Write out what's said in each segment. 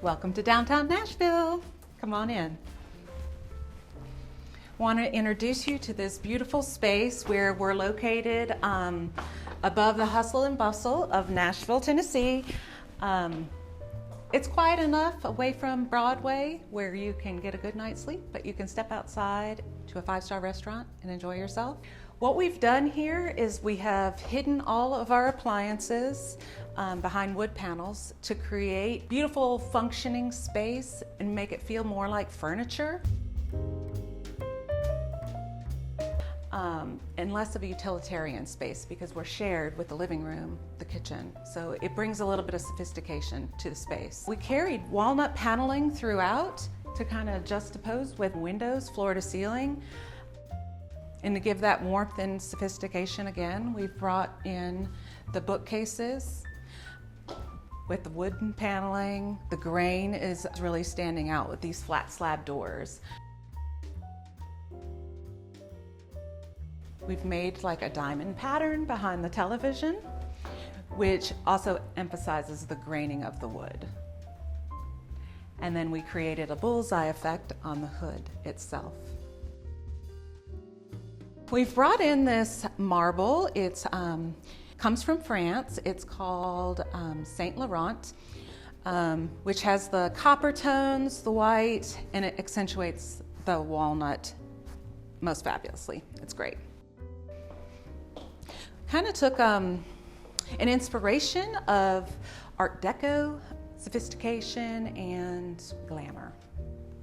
Welcome to downtown Nashville. Come on in. Want to introduce you to this beautiful space where we're located above the hustle and bustle of Nashville, Tennessee. It's quiet enough away from Broadway where you can get a good night's sleep, but you can step outside to a five-star restaurant and enjoy yourself. What we've done here is we have hidden all of our appliances behind wood panels to create beautiful functioning space and make it feel more like furniture. And less of a utilitarian space because we're shared with the living room, the kitchen. So it brings a little bit of sophistication to the space. We carried walnut paneling throughout to kind of juxtapose with windows floor to ceiling. And to give that warmth and sophistication again, we've brought in the bookcases with the wooden paneling. The grain is really standing out with these flat slab doors. We've made like a diamond pattern behind the television, which also emphasizes the graining of the wood. And then we created a bullseye effect on the hood itself. We've brought in this marble. It comes from France. It's called Saint Laurent, which has the copper tones, the white, and it accentuates the walnut most fabulously. It's great. Kind of took an inspiration of Art Deco, sophistication, and glamour.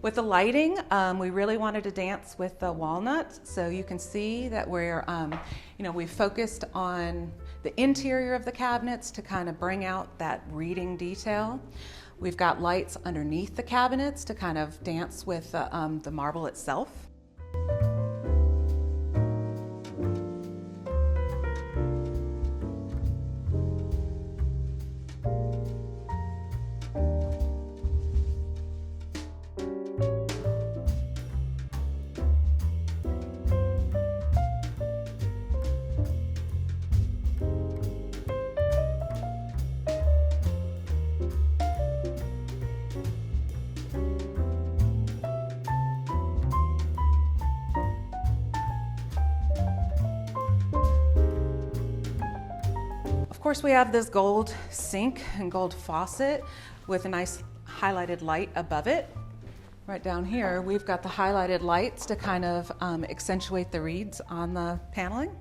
With the lighting, we really wanted to dance with the walnut, so you can see that we focused on the interior of the cabinets to kind of bring out that reading detail. We've got lights underneath the cabinets to kind of dance with the marble itself. Of course, we have this gold sink and gold faucet with a nice highlighted light above it. Right down here, we've got the highlighted lights to kind of accentuate the reeds on the paneling.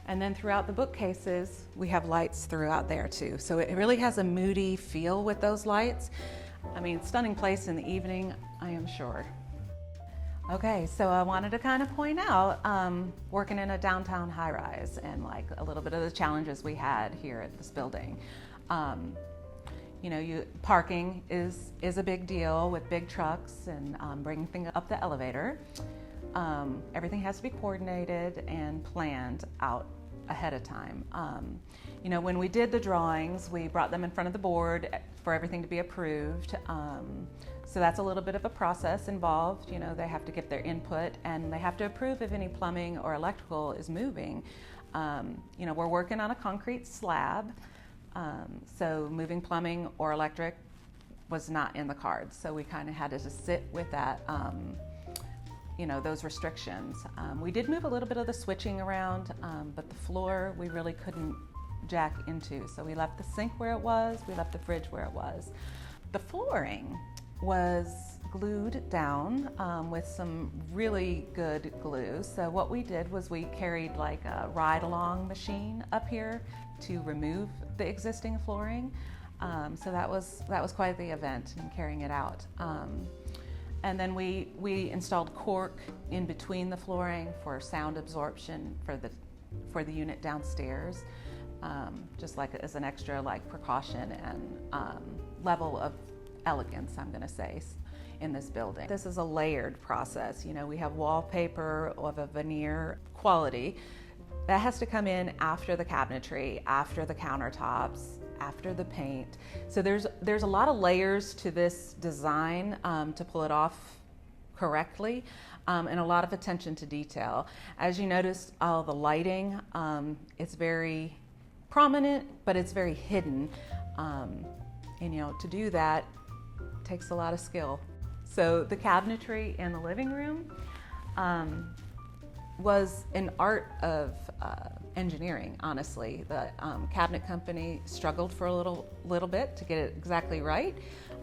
And then throughout the bookcases, we have lights throughout there too. So it really has a moody feel with those lights. I mean, stunning place in the evening, I am sure. Okay, so I wanted to kind of point out working in a downtown high-rise and like a little bit of the challenges we had here at this building. Parking is a big deal with big trucks and bringing things up the elevator. Everything has to be coordinated and planned out ahead of time. When we did the drawings, we brought them in front of the board for everything to be approved. So that's a little bit of a process involved. They have to give their input and they have to approve if any plumbing or electrical is moving. We're working on a concrete slab, so moving plumbing or electric was not in the cards. So we kind of had to just sit with that, those restrictions. We did move a little bit of the switching around, but the floor we really couldn't jack into. So we left the sink where it was, we left the fridge where it was. The flooring was glued down with some really good glue. So what we did was we carried like a ride-along machine up here to remove the existing flooring. So that was quite the event in carrying it out. And then we installed cork in between the flooring for sound absorption for the unit downstairs, just like as an extra precaution and level of elegance, I'm going to say, in this building. This is a layered process. We have wallpaper of a veneer quality that has to come in after the cabinetry, after the countertops, after the paint. So there's a lot of layers to this design to pull it off correctly, and a lot of attention to detail. As you notice, all the lighting, it's very prominent, but it's very hidden. And to do that takes a lot of skill. So the cabinetry in the living room was an art of engineering, honestly. The cabinet company struggled for a little bit to get it exactly right,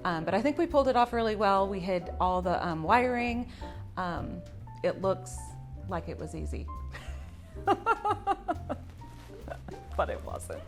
but I think we pulled it off really well. We hid all the wiring. It looks like it was easy, but it wasn't.